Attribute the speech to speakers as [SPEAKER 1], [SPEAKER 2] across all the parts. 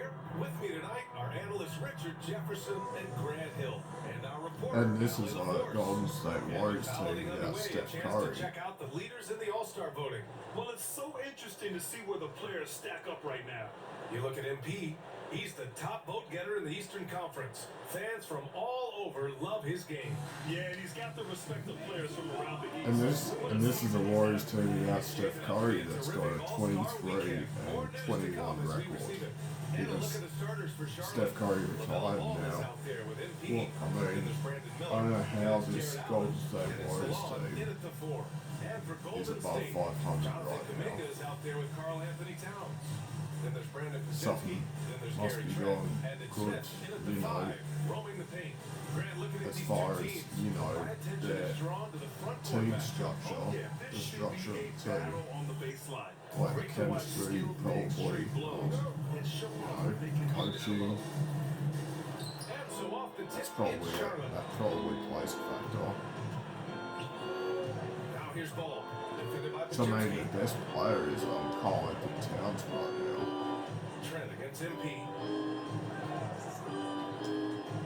[SPEAKER 1] here. With me tonight are analysts Richard Jefferson and Grant Hill, and our reporter.
[SPEAKER 2] And this is
[SPEAKER 1] Allie LaForce.
[SPEAKER 2] Golden State Warriors team without
[SPEAKER 1] Underway,
[SPEAKER 2] Steph
[SPEAKER 1] a chance
[SPEAKER 2] Curry.
[SPEAKER 1] to check out the leaders in the All-Star voting.
[SPEAKER 3] Well, it's so interesting to see where the players stack up right now.
[SPEAKER 1] You look at MP, he's the top vote getter in the Eastern Conference. Fans from all over love his game.
[SPEAKER 3] Yeah, and he's got the respect of players from around the East.
[SPEAKER 2] And this is a Warriors team without Steph Curry that's got a 23 and 21 record. Because Steph Curry retired now. Well, I mean, I don't know how this Golden State Warriors team is above 500 right now. Something must be going good, you know, as far as, you know, their team structure, the structure of the team, like the chemistry, probably, you know, coaching, that's probably that probably plays a factor. So maybe the best player is Karl Anthony Towns right now.
[SPEAKER 1] Trent against MP.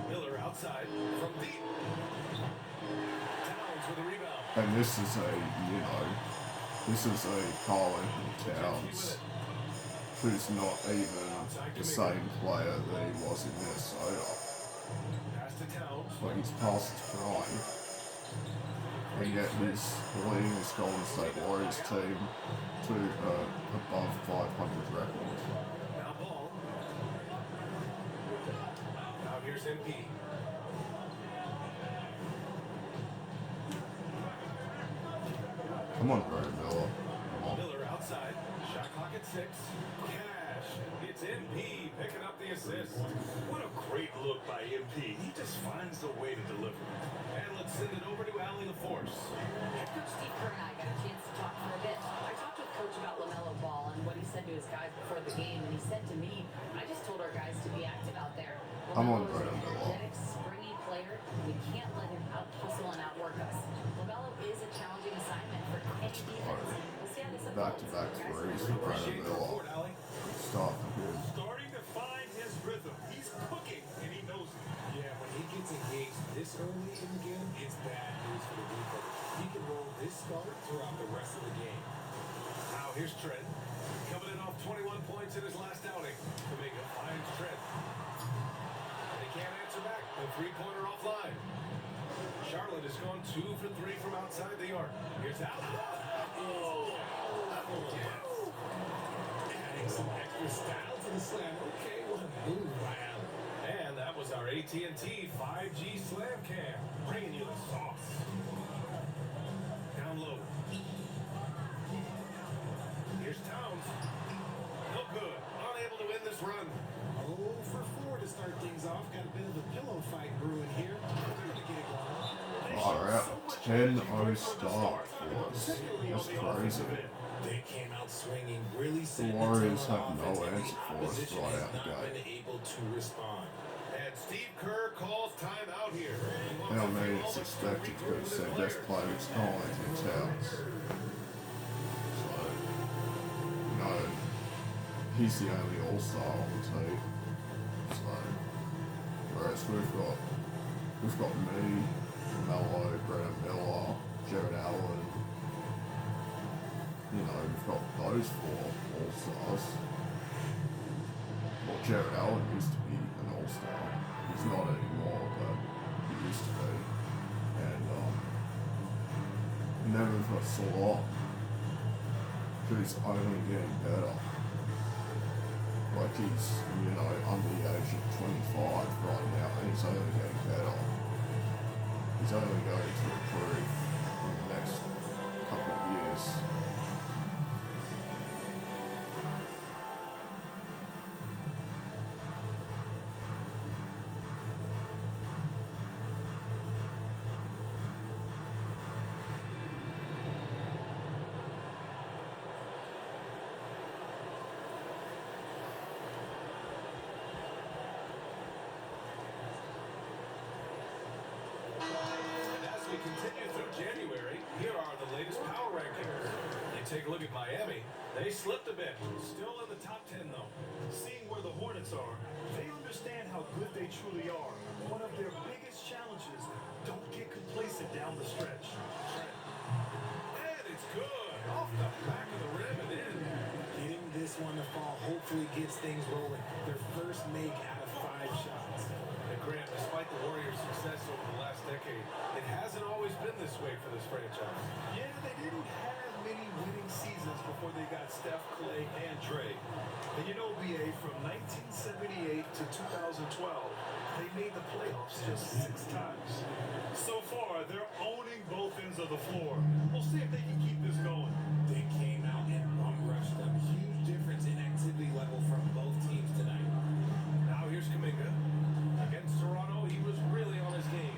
[SPEAKER 1] Miller outside from deep. Towns with a rebound.
[SPEAKER 2] And this is a Karl Anthony Towns who's not even the same player that he was in Minnesota.
[SPEAKER 1] Pass to Towns.
[SPEAKER 2] Like he's past his prime. And yet he's leading this Golden State Warriors team to above 500 record.
[SPEAKER 1] Now ball. Now here's MP.
[SPEAKER 2] Come on, Brad Miller. Come on.
[SPEAKER 1] Miller outside. Shot clock at 6. Cash. It's MP picking up the assist.
[SPEAKER 3] What a great look by MP. He just finds a way to deliver.
[SPEAKER 1] And let's send it over to Allie LaForce.
[SPEAKER 4] Head coach Steve Kerr and I got a chance to talk for a bit. I talked with Coach about LaMelo Ball and what he said to his guys before the game, and he said to me, I just told our guys to be active out there.
[SPEAKER 2] I'm on
[SPEAKER 4] LaMelo is
[SPEAKER 2] Brad
[SPEAKER 4] an
[SPEAKER 2] Miller.
[SPEAKER 4] energetic, springy player. We can't let him out-hustle and outwork us. LaMelo is a challenging assignment for any defense. We'll see how this unfolds.
[SPEAKER 2] Back-to-back threes for Brad
[SPEAKER 1] Appreciate the
[SPEAKER 2] Miller.
[SPEAKER 1] report, Allie.
[SPEAKER 2] Start for him.
[SPEAKER 3] Starting to find his rhythm. He's cooking, and he knows it.
[SPEAKER 5] Yeah, when he gets engaged this early in the game, it's bad news for the defense. He can roll this start throughout the rest of the game.
[SPEAKER 1] Now here's Trent. Coming in off 21 points in his last outing. Kuminga finds Trent. And he can't answer back. The three-pointer offline. Charlotte has gone 2 for 3 from outside the arc. Here's out.
[SPEAKER 5] Oh, adding some extra style to the slam. Okay, what a move by Allen.
[SPEAKER 1] And that was our AT&T 5G Slam Cam. Bringing you the sauce. Down low. Here's Towns. No good. Unable to win this run.
[SPEAKER 5] 0 for 4 to start things off. Got a bit of a pillow fight brewing here. They're going to get it going.
[SPEAKER 2] Alright, 10-0 start for us. That's crazy.
[SPEAKER 5] They came out swinging, really
[SPEAKER 2] The
[SPEAKER 5] setting
[SPEAKER 2] Warriors
[SPEAKER 5] tone
[SPEAKER 2] have no
[SPEAKER 5] offensively.
[SPEAKER 2] answer for us
[SPEAKER 5] Opposition
[SPEAKER 2] right
[SPEAKER 5] has
[SPEAKER 2] out the
[SPEAKER 5] not
[SPEAKER 2] gate.
[SPEAKER 5] been able to respond.
[SPEAKER 1] And Steve Kerr calls timeout here.
[SPEAKER 2] And I mean, it's expected because their best player is Karl Anthony Towns. So, you know, he's the only all-star on the team. So, whereas we've got me, Melo, Brad Miller, Jared Allen. You know, we've got those 4 all-stars. Well, Jared Allen used to be an all-star. He's not anymore, but he used to be. And then we've got Salah, who's only getting better. Like he's, you know, under the age of 25 right now, and he's only getting better. He's only going to improve in the next couple of years.
[SPEAKER 1] We continue through January. Here are the latest power rankings. You take a look at Miami. They slipped a bit. Still in the top 10, though.
[SPEAKER 3] Seeing where the Hornets are,
[SPEAKER 6] good they truly are. One of their biggest challenges, don't get complacent down the stretch.
[SPEAKER 1] Trent. And it's good. Off the back of the rim and in.
[SPEAKER 5] Getting this one to fall hopefully gets things rolling. Their first make out of 5 shots.
[SPEAKER 1] And Grant, despite the Warriors' success over the last decade, it hasn't always been this way for this franchise.
[SPEAKER 6] Yeah, they didn't have many winning seasons before they got Steph, Clay, and Dre. And you know, BA, from 1978 to 2012, they made the playoffs just 6 times. So far, they're owning both ends of the floor. We'll see if they can keep this going.
[SPEAKER 5] They came out and bum rushed them. Huge difference in activity level from both teams tonight.
[SPEAKER 1] Now here's Kuminga. Against Toronto, he was really on his game.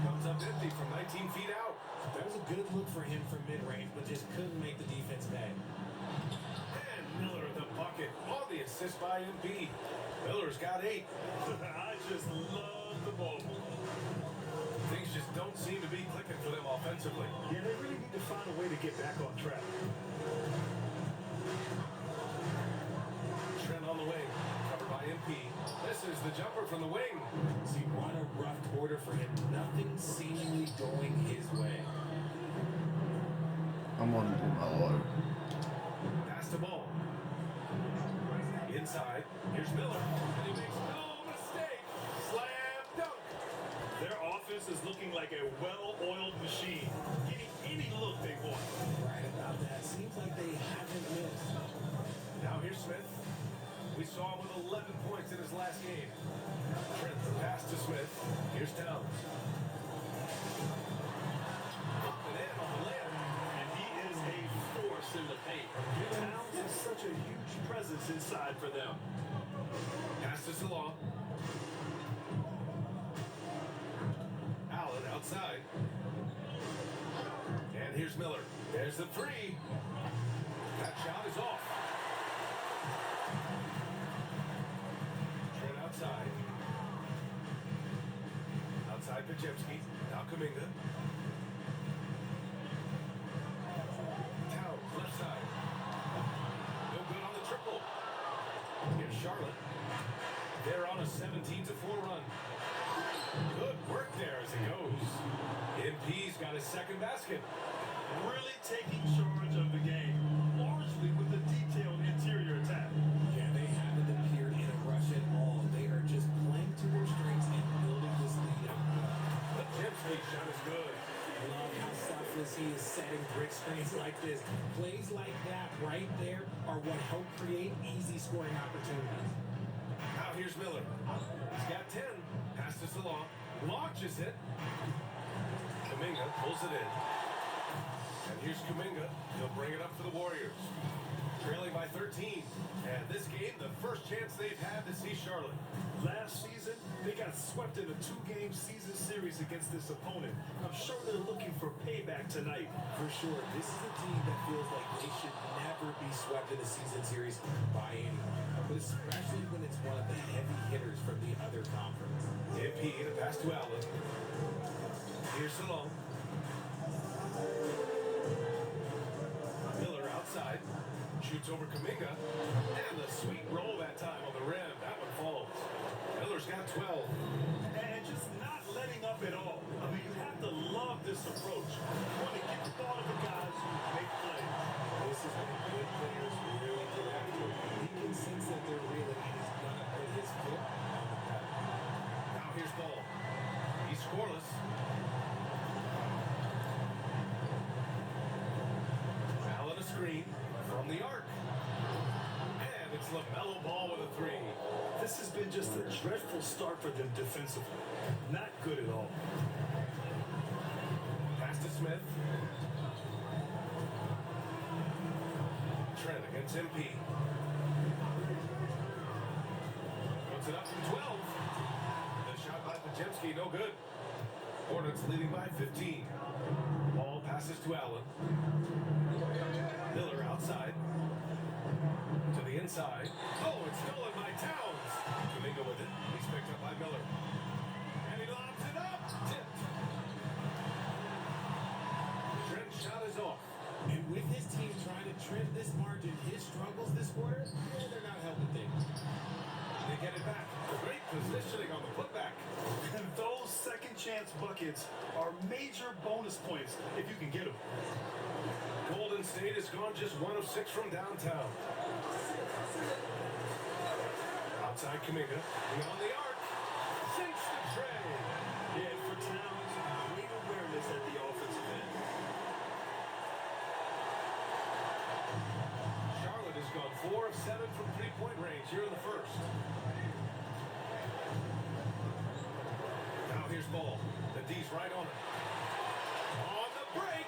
[SPEAKER 1] Comes up empty from 19 feet out.
[SPEAKER 5] That was a good look for him from mid-range, but just couldn't make the defense pay.
[SPEAKER 1] And Miller the bucket on the assist by Embiid. Miller's got 8.
[SPEAKER 6] I just love the ball.
[SPEAKER 1] Things just don't seem to be clicking for them offensively.
[SPEAKER 6] Yeah, they really need to find a way to get back on track.
[SPEAKER 1] Trent on the wing, covered by MP. This is the jumper from the wing.
[SPEAKER 5] See, what a rough quarter for him. Nothing seemingly going his way.
[SPEAKER 2] I'm on LMLO.
[SPEAKER 1] Pass the ball. Inside, here's Miller. And he makes no mistake. Slam dunk.
[SPEAKER 6] Their offense is looking like a well-oiled machine, getting any look they want.
[SPEAKER 5] Right about that. Seems like they haven't missed.
[SPEAKER 1] Now here's Smith. We saw him with 11 points in his last game. Trent the pass to Smith. Here's Towns. Up and in on the layup.
[SPEAKER 6] And he is a force in the paint. Towns is such a huge presence inside for them.
[SPEAKER 1] Pass to Salon. Allen outside. And here's Miller. There's the 3. That shot is off. Trent outside. Outside Pajemski. Now Kuminga. Towns left side. No good on the triple. Here's Charlotte. They're on a 17-4 run. Good work there as it goes. MP's got his second basket.
[SPEAKER 6] Really taking charge of the game, largely with the detailed interior attack.
[SPEAKER 5] Yeah, they haven't appeared in a rush at all. They are just playing to their strengths and building this lead up.
[SPEAKER 1] The Jim's shot is good.
[SPEAKER 5] Love how selfless he is setting brick screens like this. Plays like that right there are what help create easy scoring opportunities.
[SPEAKER 1] Now here's Miller. He's got 10. Pass to Salon. Launches it. Kuminga pulls it in. And here's Kuminga. He'll bring it up for the Warriors. Trailing by 13. And this game, the first chance they've had to see Charlotte.
[SPEAKER 6] Last season, they got swept in a 2-game season series against this opponent. I'm sure they're looking for payback tonight.
[SPEAKER 5] For sure, this is a team that feels like they should never be swept in a season series by anyone, but especially when it's one of the heavy hitters from the other conference.
[SPEAKER 1] MP and a pass to Allen. Here's Salon. Miller outside. Shoots over Kuminga. And the sweet roll that time on the rim. That one falls. Miller's got 12.
[SPEAKER 6] And just not letting up at all. I mean, you have to love this approach. You want to get the ball to the guys who make plays.
[SPEAKER 5] This is when good players really get after it. He can sense that they're reeling and he's gonna put his foot on the pedal.
[SPEAKER 1] Now here's Ball. He's scoreless. Allen a screen from the arc. And it's LaMelo Ball with a 3.
[SPEAKER 6] This has been just a dreadful start for them defensively. Not good at all.
[SPEAKER 1] Pass to Smith. Trent against MP. Puts it up from 12. The shot by Pajemski, no good. Hornets leading by 15. Ball passes to Allen. Miller outside. To the inside. Oh, it's stolen by Towns. Kuminga with it. He's picked up by Miller. And he lobs it up. Tipped. Trent's shot is off.
[SPEAKER 5] And with his team trying to trim this margin, his struggles this quarter, yeah, they're not helping things.
[SPEAKER 1] They get it back. The great positioning on the putback.
[SPEAKER 6] And those second chance buckets are major bonus points if you can get them.
[SPEAKER 1] Golden State has gone just 1 of 6 from downtown. Outside Kuminga, beyond the arc, sinks the tray.
[SPEAKER 6] Yeah, for Towns, great awareness at the offensive end.
[SPEAKER 1] Charlotte has gone 4 of 7 from three-point range here in the first. Now here's Ball. The D's right on it. On the break.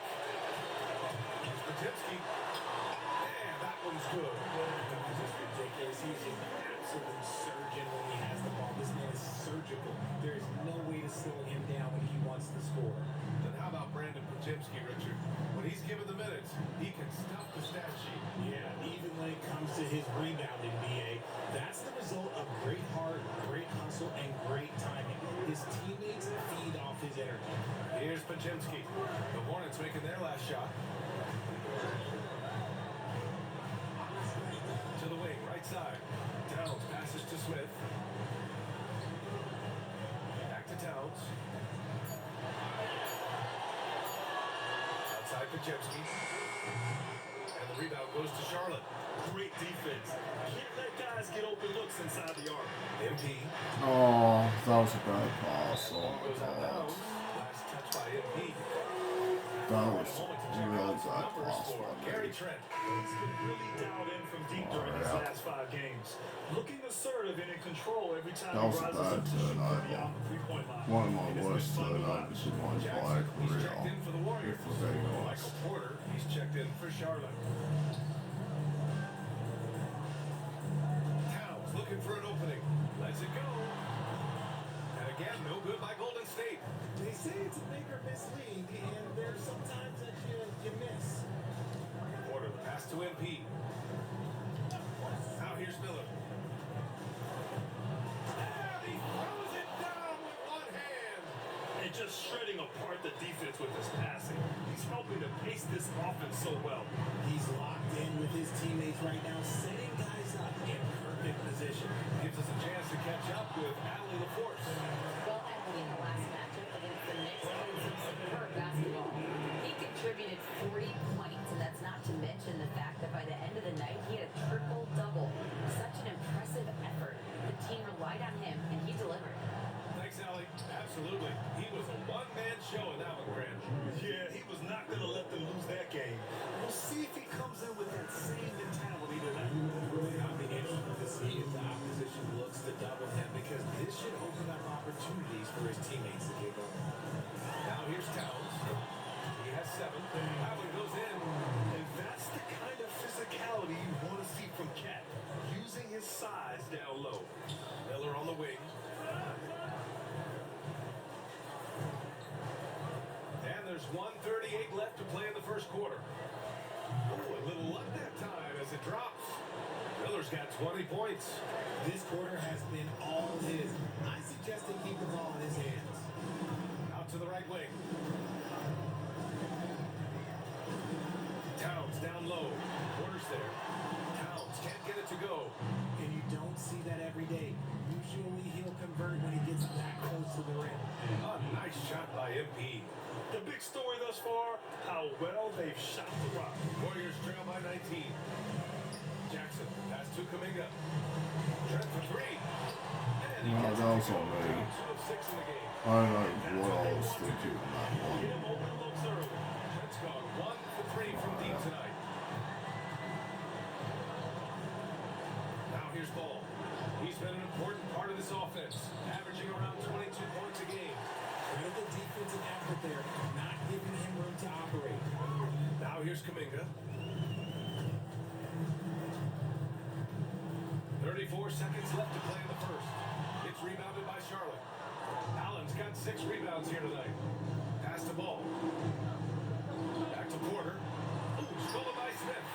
[SPEAKER 1] Here's Podziemski. And that one's good.
[SPEAKER 5] This is ridiculous. He's an absolute surgeon when he has the ball. This man is surgical. There is no way to slow him down when he wants to score.
[SPEAKER 1] Then how about Brandon Podziemski, Richard? When he's given the minutes, he can stuff the stat sheet.
[SPEAKER 5] Yeah, even when it comes to his rebounding, BA, that's the result of great heart, great hustle, and great timing. His teammates feed off his energy.
[SPEAKER 1] Here's Podziemski. The Hornets making their last shot. To the wing, right side. Towns passes to Smith. Back to Towns. Outside Podziemski. And the rebound goes to Charlotte.
[SPEAKER 6] Great defense. Can't let guys get open looks inside the arc.
[SPEAKER 1] MP.
[SPEAKER 2] Oh, that was a bad pass. Oh my
[SPEAKER 1] Goes out of
[SPEAKER 2] god.
[SPEAKER 1] bounds. Last touch by MP.
[SPEAKER 2] That was a really bad pass
[SPEAKER 1] for
[SPEAKER 2] by
[SPEAKER 1] Gary
[SPEAKER 2] me.
[SPEAKER 1] Trent.
[SPEAKER 6] He's been really dialed in from deep during his
[SPEAKER 2] yeah.
[SPEAKER 6] last 5 games. Looking assertive and in control every time
[SPEAKER 2] That
[SPEAKER 6] he
[SPEAKER 2] was a
[SPEAKER 6] rises
[SPEAKER 2] bad
[SPEAKER 6] up to shoot from
[SPEAKER 2] turnover.
[SPEAKER 6] beyond the three-point line.
[SPEAKER 2] One of my
[SPEAKER 6] And it's been
[SPEAKER 2] worst
[SPEAKER 6] fun to
[SPEAKER 2] turnovers
[SPEAKER 6] watch.
[SPEAKER 2] in my entire
[SPEAKER 1] Jackson, he's
[SPEAKER 2] career.
[SPEAKER 1] checked in for the Warriors.
[SPEAKER 2] If we're being honest.
[SPEAKER 1] Michael Porter, he's checked in for Charlotte. Towns looking for an opening. Lets it go. And again, no good by Golden State.
[SPEAKER 5] They say it's a make or miss league, and there's sometimes that you miss.
[SPEAKER 1] Porter, the pass to MP. Now here's Miller. And he throws it down with one hand.
[SPEAKER 6] And just shredding apart the defense with his passing. He's helping to pace this offense so well.
[SPEAKER 5] He's locked in with his teammates right now, setting guys up in perfect position.
[SPEAKER 1] Gives us a chance to catch up with Allie LaForce.
[SPEAKER 4] Well, Anthony in the last matchup against the Knicks played some superb basketball. He contributed 40 points, and that's not to mention the fact that by the end of the night, he had a triple-double. Such an impressive effort. The team relied on him, and he delivered.
[SPEAKER 1] Thanks, Allie. Absolutely. He was a one-man show in that one, Grant.
[SPEAKER 6] Yeah, he was not going to let them lose that game. We'll see if he comes in with that same mentality tonight.
[SPEAKER 5] I'll be interested to see if the opposition looks to double him, because this should open up opportunities for his teammates to give up.
[SPEAKER 1] Now here's Towns. He has 7. That one goes in.
[SPEAKER 6] And that's the kind of physicality you want to see from Cat, using his size down low.
[SPEAKER 1] Miller on the wing. And there's 1:38 left to play in the first quarter. Oh, a little luck that time as it drops. Miller's got 20 points.
[SPEAKER 5] This quarter has been all his. I suggest they keep the ball in his hands.
[SPEAKER 1] Out to the right wing. Towns down low. Porter's there. Towns can't get it to go.
[SPEAKER 5] And you don't see that every day. Usually he'll convert when he gets that close to the rim.
[SPEAKER 1] A nice shot by MP.
[SPEAKER 6] The big story thus far, how well they've shot the rock.
[SPEAKER 1] Warriors trail by 19. Jackson, pass to Kuminga. Trent for 3. And he
[SPEAKER 2] No,
[SPEAKER 1] gets
[SPEAKER 2] that
[SPEAKER 1] it
[SPEAKER 2] was
[SPEAKER 1] to go.
[SPEAKER 2] on me.
[SPEAKER 1] 2 of 6 in the game.
[SPEAKER 2] I don't know what I was thinking in that
[SPEAKER 6] Get
[SPEAKER 2] one.
[SPEAKER 6] him open looks early.
[SPEAKER 1] Trent's gone 1 for 3 from deep tonight. Now here's Ball. He's been an important part of this offense, averaging around 22 points a game.
[SPEAKER 5] Critical defensive effort there, not giving him room to operate.
[SPEAKER 1] Now here's Kuminga. 34 seconds left to play in the first. It's rebounded by Charlotte. Allen's got 6 rebounds here tonight. Pass the ball. Back to Porter. Ooh, stolen by Smith.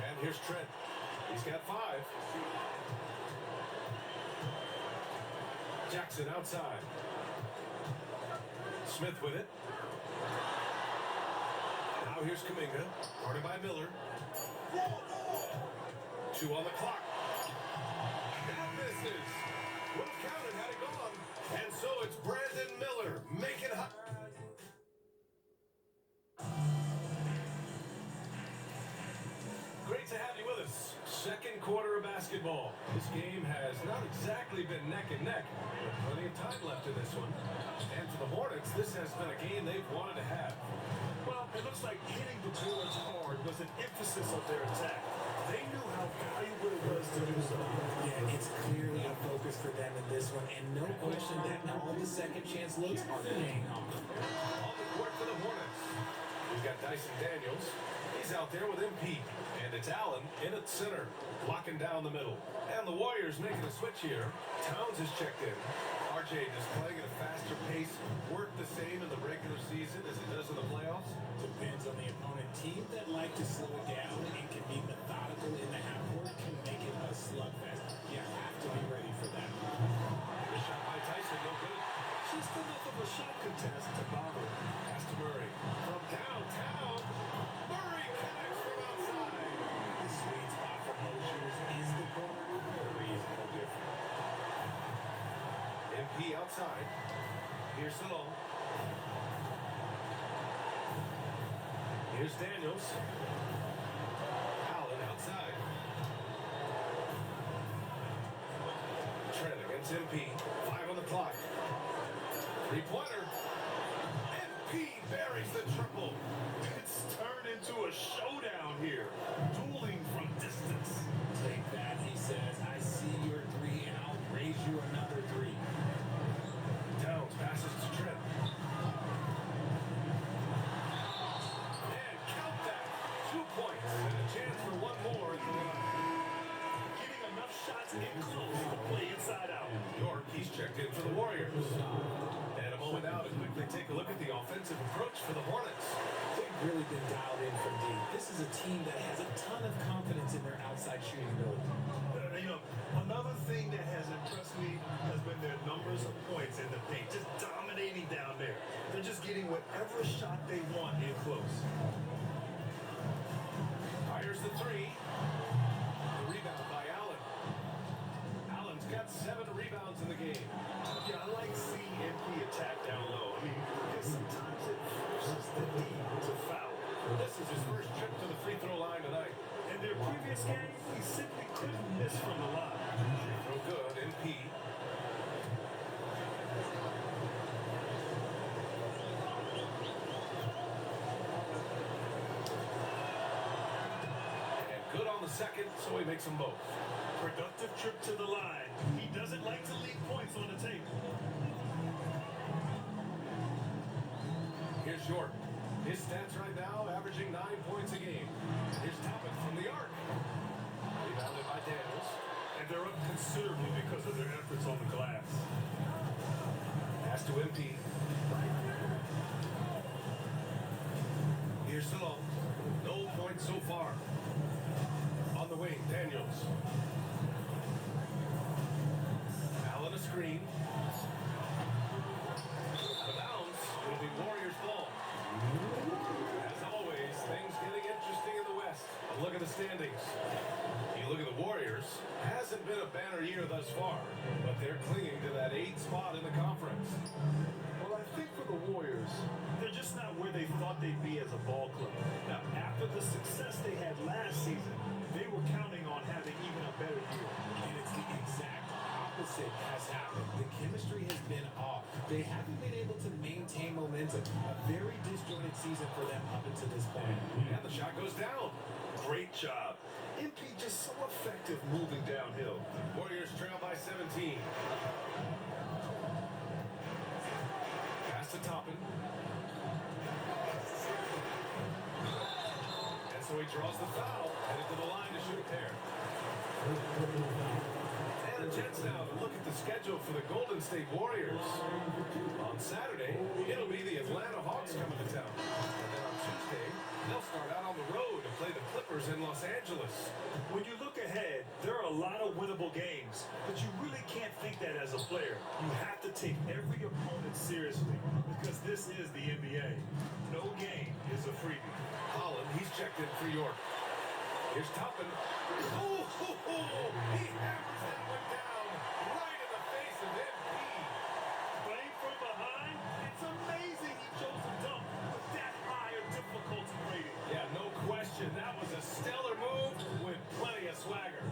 [SPEAKER 1] And here's Trent. He's got 5. Jackson outside. Smith with it. Now here's Kuminga. Guarded by Miller. 2 on the clock. misses. Would have counted had it gone. And so it's Brandon Miller making high. Great to have you with us. Second quarter of basketball. This game has not exactly been neck and neck, but plenty of time left in this one. And for the Hornets, this has been a game they've wanted to have.
[SPEAKER 6] Well, it looks like hitting the boards hard was an emphasis of their attack. They knew how valuable it was to do so.
[SPEAKER 5] Yeah, it's clearly a focus for them in this one, and no question that all the second chance looks are paying off.
[SPEAKER 1] On the court for the Hornets. We've got Dyson Daniels. He's out there with MP. And it's Allen in at center, blocking down the middle. And the Warriors making a switch here. Towns has checked in. RJ is playing at a faster pace. Work the same in the regular season as it does in the playoffs.
[SPEAKER 5] Depends on the opponent. Team that like to slow it down and can be methodical in the half court can make it a slugfest. You have to be ready for that.
[SPEAKER 1] The shot by Tyson, no good.
[SPEAKER 6] Just enough of a shot contest to bother.
[SPEAKER 1] Pass to Murray. From downtown, Murray connects from outside.
[SPEAKER 5] The sweet spot for most shooters is the corner. Murray is no different.
[SPEAKER 1] MP outside. Here's Salone. Here's Daniels. Allen outside. Trent against MP. 5 on the clock. Three-pointer. MP buries the triple.
[SPEAKER 6] It's turned into a showdown here. Dueling from distance.
[SPEAKER 5] Take that, he says. I see your three, and I'll raise you another three.
[SPEAKER 1] Downs passes to Trent. And count that. 2 points and a chance for one more at the line.
[SPEAKER 6] Getting enough shots in close to play inside out.
[SPEAKER 1] York, he's checked in for the Warriors. And a moment now to quickly take a look at the offensive approach for the Hornets.
[SPEAKER 5] They've really been dialed in from deep. This is a team that has a ton of confidence in their outside shooting ability.
[SPEAKER 6] Another thing that has impressed me has been their numbers of points in the paint. Just dominating down there. They're just getting whatever shot they want in close.
[SPEAKER 1] Fires the three. The rebound by Allen. Allen's got 7 rebounds in the game.
[SPEAKER 6] Yeah, I like seeing MP attack down low. I mean, because sometimes it forces the team to foul.
[SPEAKER 1] This is his first trip to the free throw line tonight.
[SPEAKER 6] In their previous game, he simply couldn't miss from the line.
[SPEAKER 1] Free throw good. MP. And good on the second, so he makes them both.
[SPEAKER 6] Productive trip to the line. He doesn't like to leave points on the table.
[SPEAKER 1] Here's York. His stats right now averaging 9 points a game. Here's Toppin from the arc. Rebounded by Daniels.
[SPEAKER 6] And they're up considerably because of their efforts on the glass.
[SPEAKER 1] Pass to MP. Here's Salone. No points so far. On the wing, Daniels. Allen a screen. Out of bounds. It'll be Warriors ball. As always, things getting interesting in the West. A look at the standings. You look at the Warriors. Hasn't been a banner year thus far, but they're clinging to that 8th spot in the conference.
[SPEAKER 6] Well, I think for the Warriors, they're just not where they thought they'd be as a ball club. Now, after the success they had last season, they were counting on having even a better year.
[SPEAKER 5] And it's the exact opposite has happened. The chemistry has been off. They haven't been able to maintain momentum. A very disjointed season for them up until this point.
[SPEAKER 1] And the shot goes down.
[SPEAKER 6] Great job. MP just so effective moving downhill.
[SPEAKER 1] Warriors trail by 17. Pass to Toppin. And so he draws the foul. Headed to the line to shoot a pair. And a chance now to look at the schedule for the Golden State Warriors. On Saturday, it'll be the Atlanta Hawks coming to town. And then on Tuesday, they'll start out on the road to play the Clippers in Los Angeles.
[SPEAKER 6] When you look ahead, there are a lot of winnable games, but you really can't think that as a player. You have to take every opponent seriously because this is the NBA. No game is a freebie.
[SPEAKER 1] Holland, he's checked in for York. Here's Toppin. Oh, he hammers that one down. right in the face of MP.
[SPEAKER 3] Playing from behind, it's amazing he chose to dunk with that high a difficulty rating.
[SPEAKER 1] Yeah, no question. That was a stellar move with plenty of swagger.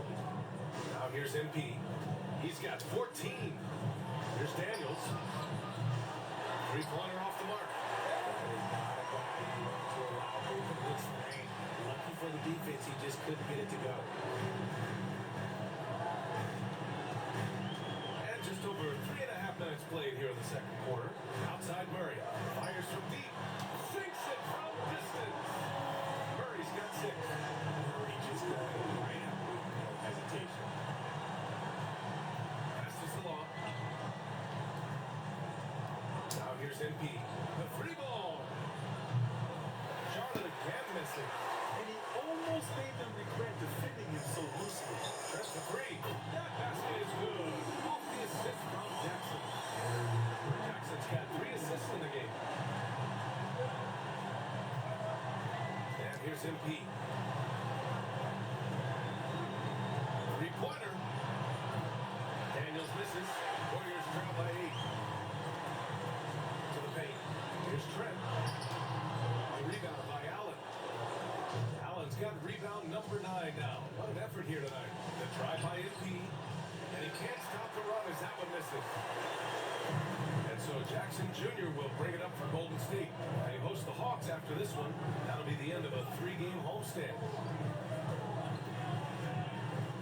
[SPEAKER 1] Now here's MP. He's got 14. Here's Daniels. Three-pointer off the mark.
[SPEAKER 5] Lucky for the defense, he just couldn't get it to go.
[SPEAKER 1] And just over 3.5 minutes played here in the second quarter. Outside Murray. Fires from deep. Sinks it from distance. Murray's got 6.
[SPEAKER 5] Murray just going right up with no hesitation.
[SPEAKER 1] Passes along. Now here's MP. The free ball. Charlotte again missing.
[SPEAKER 6] And he almost made them regret defending him so loosely.
[SPEAKER 1] Trent the three. That basket is good. Off the assist from Jackson. Jackson's got 3 assists in the game. And here's MP. Three-pointer. Daniels misses. Warriors trail by 8. To the paint. Here's Trent. The rebound by Allen. Allen's got rebound number 9 now. What an effort here tonight. The try by MP. And he can't stop the run as that one misses. And so Jackson Jr. will bring it up for Golden State. They host the Hawks after this one. That'll be the end of a 3-game homestand.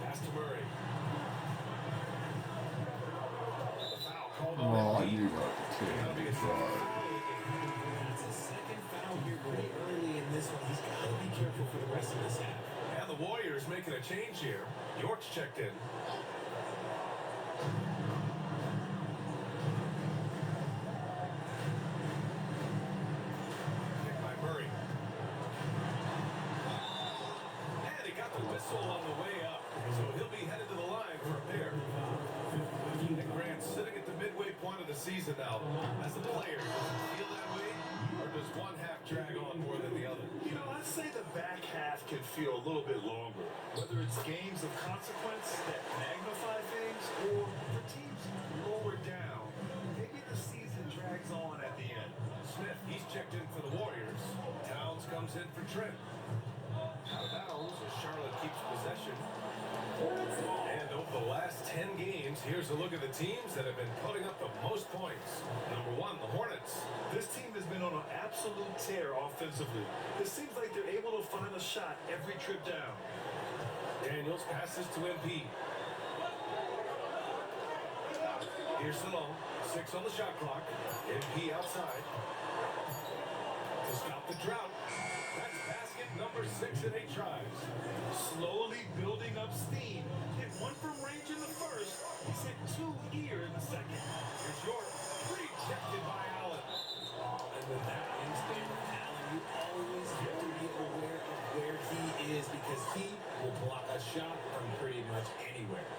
[SPEAKER 1] Pass to Murray. The foul called on
[SPEAKER 2] Well, I
[SPEAKER 1] MP.
[SPEAKER 2] knew about the
[SPEAKER 1] That'll be
[SPEAKER 2] team,
[SPEAKER 1] his
[SPEAKER 2] but
[SPEAKER 5] It's a second foul here pretty early in this one. He's got to be careful for the rest of this half.
[SPEAKER 1] And the Warriors making a change here. York's checked in. Picked by Murray. And he got the whistle on the way up. So he'll be headed to the line for a pair. And Grant sitting at the midway point of the season now. As a player, does it feel that way? Or does one half drag on more than the other?
[SPEAKER 6] You know, I'd say the back half can feel a little bit longer. Whether it's games of consequence that magnify things or for teams lower down, maybe the season drags on at the end.
[SPEAKER 1] Smith, he's checked in for the Warriors. Towns comes in for Trent. Out of bounds as Charlotte keeps possession. And over the last 10 games, here's a look at the teams that have been putting up the most points. Number 1, the Hornets.
[SPEAKER 6] This team has been on an absolute tear offensively. It seems like they're able to find a shot every trip down.
[SPEAKER 1] Daniels passes to MP. Here's Salone. 6 on the shot clock. MP outside. To stop the drought. That's basket number 6 in 8 tries.
[SPEAKER 6] Slowly building up steam. Hit 1 from range in the first. He's hit 2 here in the second.
[SPEAKER 1] Here's York. Rejected by Allen.
[SPEAKER 5] And with that wingspan from Allen, you always have to be aware of where he is because he will block a shot from pretty much anywhere.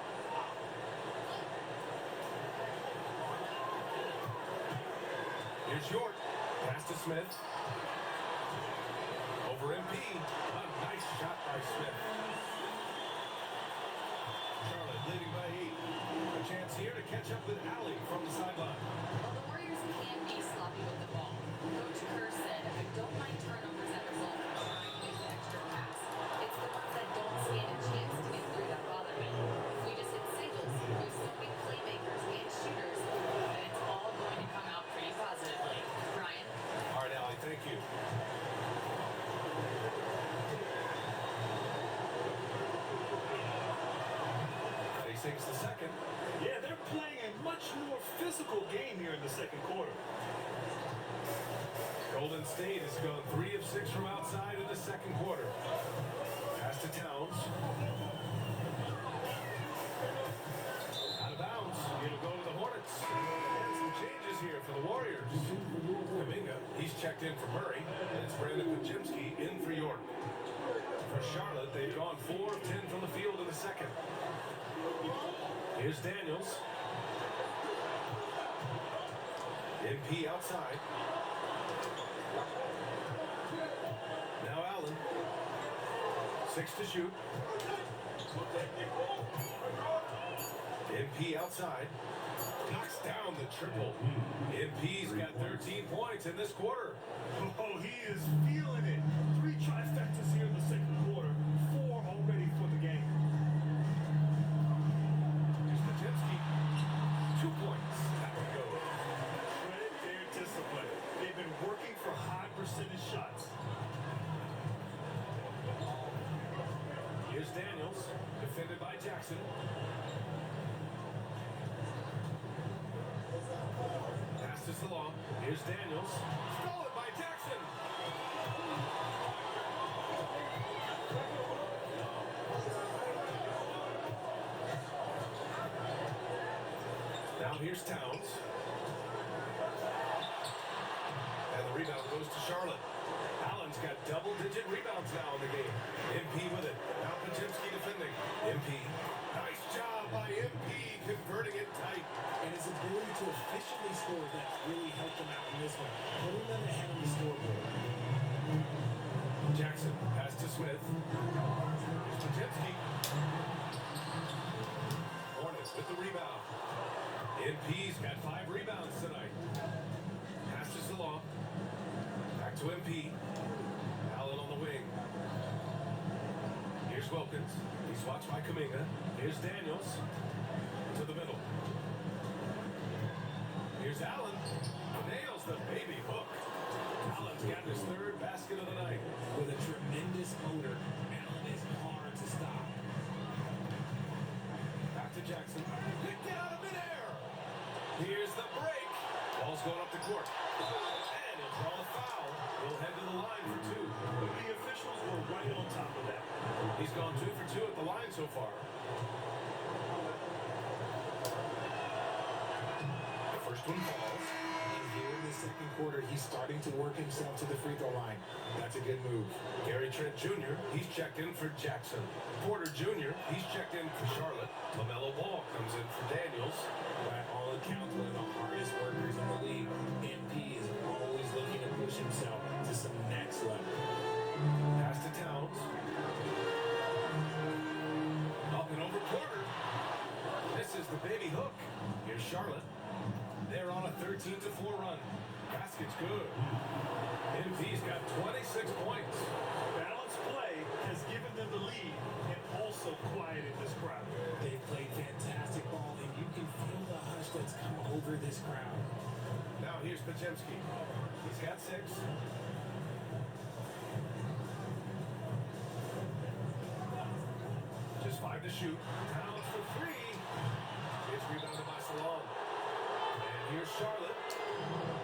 [SPEAKER 1] Here's York. Pass to Smith. Over MP. A nice shot by Smith. Charlotte leading by 8. A chance here to catch up with Alley from the sideline.
[SPEAKER 4] Well, the Warriors can be sloppy with the ball. Coach Kerr said, I don't mind turnovers that result from trying to use an extra pass. It's the ones that don't stand a chance to get through that bother me. If we just hit singles, we still get playmakers and shooters, then it's all going to come out pretty positively. Brian?
[SPEAKER 1] All right, Alley, thank you. He sinks the second.
[SPEAKER 6] Yeah, they're playing a much more physical game here in the second quarter.
[SPEAKER 1] Golden State has gone 3 of 6 from outside in the second quarter. Pass to Towns. Out of bounds. It'll go to the Hornets. And some changes here for the Warriors. Kuminga, he's checked in for Murray. And it's Brandon Podziemski in for York. For Charlotte, they've gone 4 of 10 from the field in the second. Here's Daniels. MP outside. Now Allen. 6 to shoot. MP outside. Knocks down the triple. MP's got 13 points in this quarter.
[SPEAKER 3] Oh, he is feeling it. 3 trifectas here in the second quarter. 4 already for the game.
[SPEAKER 1] Here's Podziemski. 2 points. That one goes.
[SPEAKER 3] Credit their discipline. They've been working for high percentage shots.
[SPEAKER 1] Here's Daniels. Defended by Jackson. Passes along. Here's Daniels. Stolen by Jackson. Now here's Towns. And the rebound goes to Charlotte. Allen's got double-digit rebounds now in the game. MP with it. Now Podziemski defending. MP. Nice job by MP converting it tight.
[SPEAKER 5] And his ability to efficiently score that really helped him out in this one. Putting them ahead on the scoreboard.
[SPEAKER 1] Jackson pass to Smith. Here's Podziemski. Hornets with the rebound. MP's got 5 rebounds tonight. Passes along. Back to MP. Allen on the wing. Here's Wilkins. He's watched by Kuminga. Here's Daniels. To the middle. Here's Allen. Nails the baby hook. Allen's got his 3rd basket of the night.
[SPEAKER 5] With a tremendous motor, Allen is hard to stop.
[SPEAKER 1] Back to Jackson. Picked it out of midair. Here's the break. Ball's going up the court. And he'll draw a foul. He'll head to the line for 2.
[SPEAKER 3] The officials were right on top of that.
[SPEAKER 1] He's gone 2 for 2 at the line so far. The first one falls.
[SPEAKER 5] And here in the second quarter, he's starting to work himself to the free throw line. That's a good move.
[SPEAKER 1] Gary Trent Jr., he's checked in for Jackson. Porter Jr., he's checked in for Charlotte. LaMelo Ball comes in for Daniels.
[SPEAKER 5] By all accounts, one of the hardest workers in the league. MP is always looking to push himself to some next level.
[SPEAKER 1] Pass to Towns. Up and over Porter. This is the baby hook. Here's Charlotte. They're on a 13-4 run. Basket's good. MP's got 26 points.
[SPEAKER 3] Balanced play has given them the lead and also quieted this crowd.
[SPEAKER 5] They played fantastic ball, and you can feel the hush that's come over this crowd.
[SPEAKER 1] Now here's Podziemski. He's got 6. Just 5 to shoot. Towns for 3. It's rebounded by Salon. And here's Charlotte.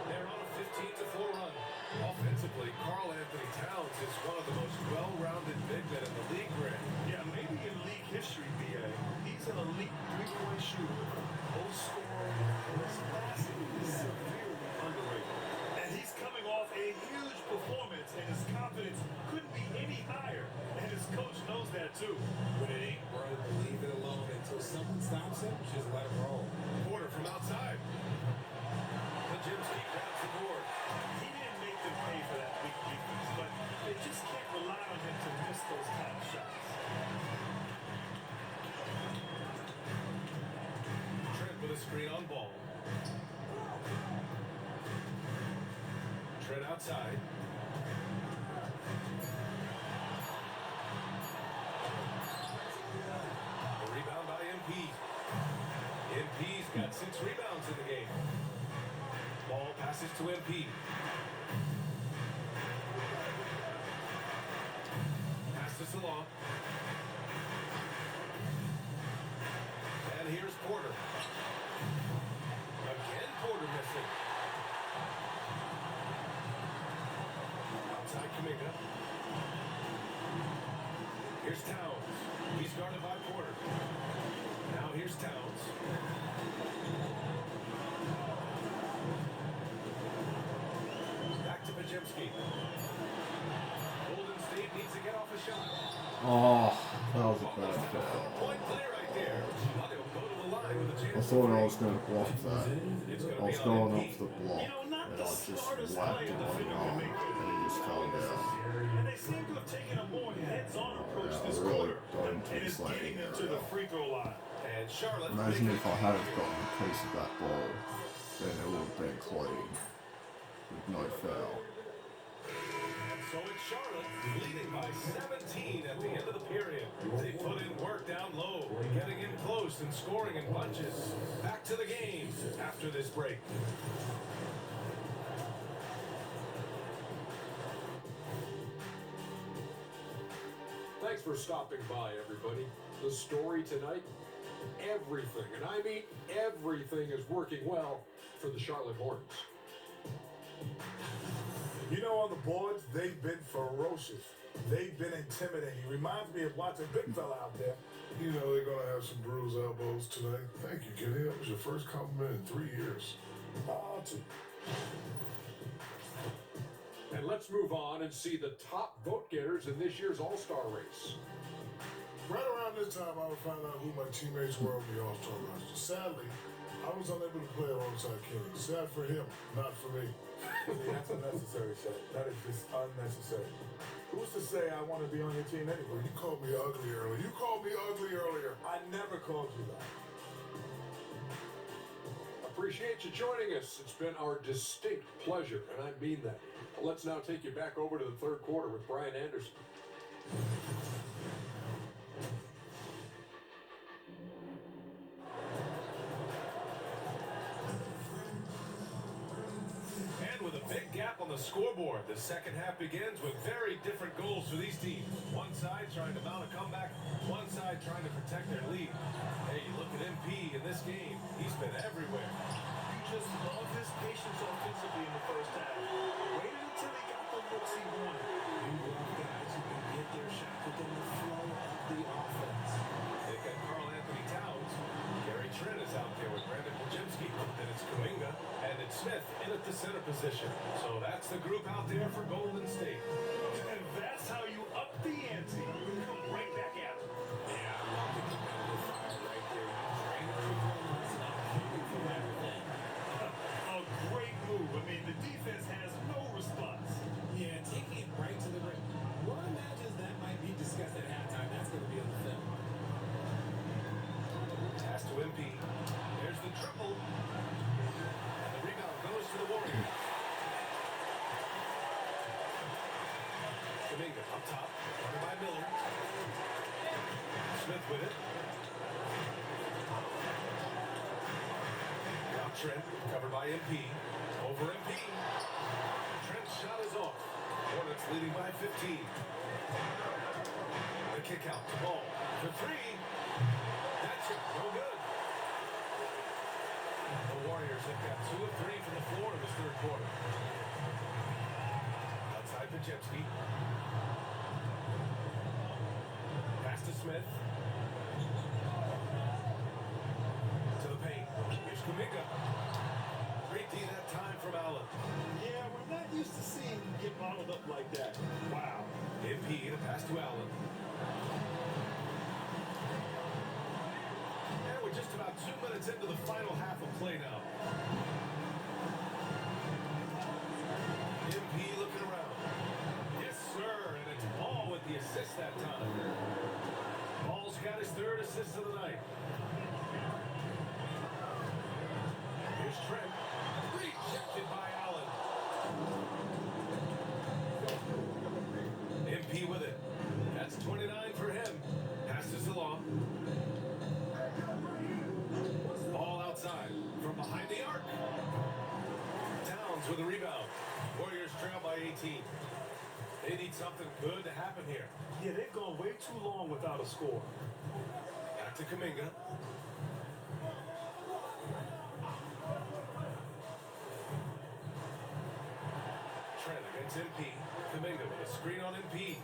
[SPEAKER 1] They're on a 15-4 run. Offensively, Karl Anthony Towns is one of the most well-rounded big men in the league, Greg.
[SPEAKER 3] Yeah, maybe in league history, BA. He's an elite 3-point shooter. Post scorer, and his passing is severely underrated. And he's coming off a huge performance, and his confidence couldn't be any higher. And his coach knows that too.
[SPEAKER 5] When it ain't broke, leave it alone until someone stops him. Just let him roll.
[SPEAKER 1] Porter from outside. Podziemski grabs the board.
[SPEAKER 3] He didn't make them pay for that big defense, but they just can't rely on him to miss those kind of shots.
[SPEAKER 1] Trent with a screen on ball. Trent outside. The rebound by MP. MP's got 6 rebounds in the game. Ball passes to MP. Passes along. And here's Porter. Again, Porter missing. Outside Kuminga. Here's Towns. He's guarded by Porter. Now here's Towns. Back to Podziemski. Golden State needs to get off a shot.
[SPEAKER 2] Oh, that was a bad foul.
[SPEAKER 1] Point play right there. Well, they'll go to the line with a
[SPEAKER 2] I
[SPEAKER 1] chance.
[SPEAKER 2] thought I was going to block that.
[SPEAKER 1] It's going
[SPEAKER 2] I
[SPEAKER 1] to
[SPEAKER 2] was
[SPEAKER 1] be
[SPEAKER 2] going
[SPEAKER 1] on
[SPEAKER 2] up
[SPEAKER 1] MP.
[SPEAKER 2] the block,
[SPEAKER 3] You know, not
[SPEAKER 2] and
[SPEAKER 3] the
[SPEAKER 2] I just
[SPEAKER 3] smartest
[SPEAKER 2] whacked
[SPEAKER 3] play
[SPEAKER 2] him
[SPEAKER 3] a
[SPEAKER 2] on the
[SPEAKER 3] defender
[SPEAKER 2] arm,
[SPEAKER 3] can make
[SPEAKER 2] and he just fell down.
[SPEAKER 3] And they seem to have taken a more heads-on approach
[SPEAKER 2] Yeah, I
[SPEAKER 3] this
[SPEAKER 2] really
[SPEAKER 3] quarter.
[SPEAKER 2] don't
[SPEAKER 3] And is
[SPEAKER 2] slanting
[SPEAKER 3] getting them to
[SPEAKER 2] area.
[SPEAKER 3] the free throw line.
[SPEAKER 1] And Charlotte.
[SPEAKER 2] Imagine if I hadn't gotten a piece of that ball, then it would have been clean with no foul.
[SPEAKER 1] So it's Charlotte leading by 17 at the end of the period. They put in work down low, getting in close and scoring in bunches. Back to the game after this break.
[SPEAKER 7] Thanks for stopping by, everybody. The story tonight, everything, and I mean everything, is working well for the Charlotte Hornets.
[SPEAKER 8] You know, on the boards, they've been ferocious. They've been intimidating. Reminds me of watching Big Fella out there.
[SPEAKER 9] You know they're going to have some bruised elbows today. Thank you, Kenny. That was your first compliment in 3 years.
[SPEAKER 7] And let's move on and see the top vote getters in this year's All-Star race.
[SPEAKER 9] Right around this time, I would find out who my teammates were on the All-Star roster. Sadly, I was unable to play alongside Kenny. Sad for him, not for me.
[SPEAKER 8] That's unnecessary, sir. That is just unnecessary. Who's to say I want to be on your team anyway?
[SPEAKER 9] Well, you called me ugly earlier. You called me ugly earlier.
[SPEAKER 8] I never called you that.
[SPEAKER 7] Appreciate you joining us. It's been our distinct pleasure, and I mean that. Let's now take you back over to the third quarter with Brian Anderson.
[SPEAKER 1] And with a big gap on the scoreboard, the second half begins with very different goals for these teams. One side trying to mount a comeback, one side trying to protect their lead. Hey, you look at MP in this game, he's been everywhere.
[SPEAKER 3] You just love his patience offensively in the first half. Waited until he got the looks he wanted.
[SPEAKER 5] You love guys who can get their shot within the flow of the offense.
[SPEAKER 1] They've got Karl Anthony Towns. Gary Trent is out there with Brandon Pajemski. Then it's Kuminga, and it's Smith in at the center position. So that's the group out there for Golden State.
[SPEAKER 3] And that's how you up the ante. Come right back at him.
[SPEAKER 5] Yeah, I love the competitive fire right there. You drain the runs, not hungry for everything.
[SPEAKER 3] A great move. I mean, the defense has no response.
[SPEAKER 5] Yeah, taking it right to the rim. One imagines that might be discussed at halftime. That's going to be on the film.
[SPEAKER 1] Pass to MP. There's the triple. And the rebound goes to the Warriors. Kuminga up top. Covered by Miller. Smith with it. Now Trent, covered by MP. Over MP. Trent's shot is off. Hornets leading by 15. The kick out. The ball for three. That's it. No good. The Warriors have got 2 of 3 from the floor in this third quarter. Outside Pajemski. Pass to Smith. To the paint. Here's Kuminga. Great D that time from Allen.
[SPEAKER 3] Yeah, we're not used to seeing him get bottled up like that. Wow.
[SPEAKER 1] MP to pass to Allen. And we're just about 2 minutes into the final half of play now. MP looking around. Yes, sir. And it's Ball with the assist that time. Ball's got his third assist of the night. Here's Trent. Rejected by Allen. MP with it. That's 29 for him. Passes along. Ball outside from behind the arc. Towns with a rebound. Warriors trail by 18. They need something good to happen here.
[SPEAKER 3] Yeah, they've gone way too long without a score.
[SPEAKER 1] Back to Kuminga. Trent against MP. Kuminga with a screen on MP.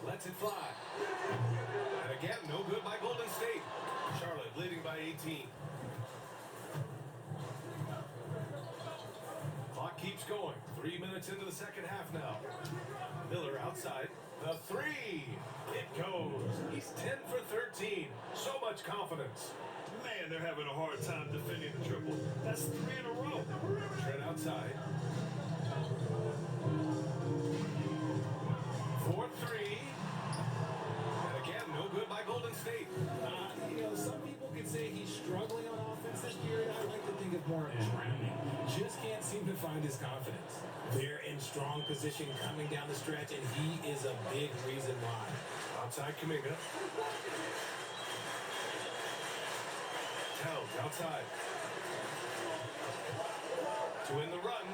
[SPEAKER 1] Lets it fly. And again, no good by Golden State. Charlotte leading by 18. Clock keeps going. 3 minutes into the second half now. Miller outside. The three. It goes. He's 10 for 13. So much confidence.
[SPEAKER 3] Man, they're having a hard time defending the triple. That's 3 in a row.
[SPEAKER 1] Trent outside. 4-3.
[SPEAKER 5] more drowning. Just can't seem to find his confidence. They're in strong position coming down the stretch, and he is a big reason why.
[SPEAKER 1] Outside Kuminga. Towns outside. To win the run.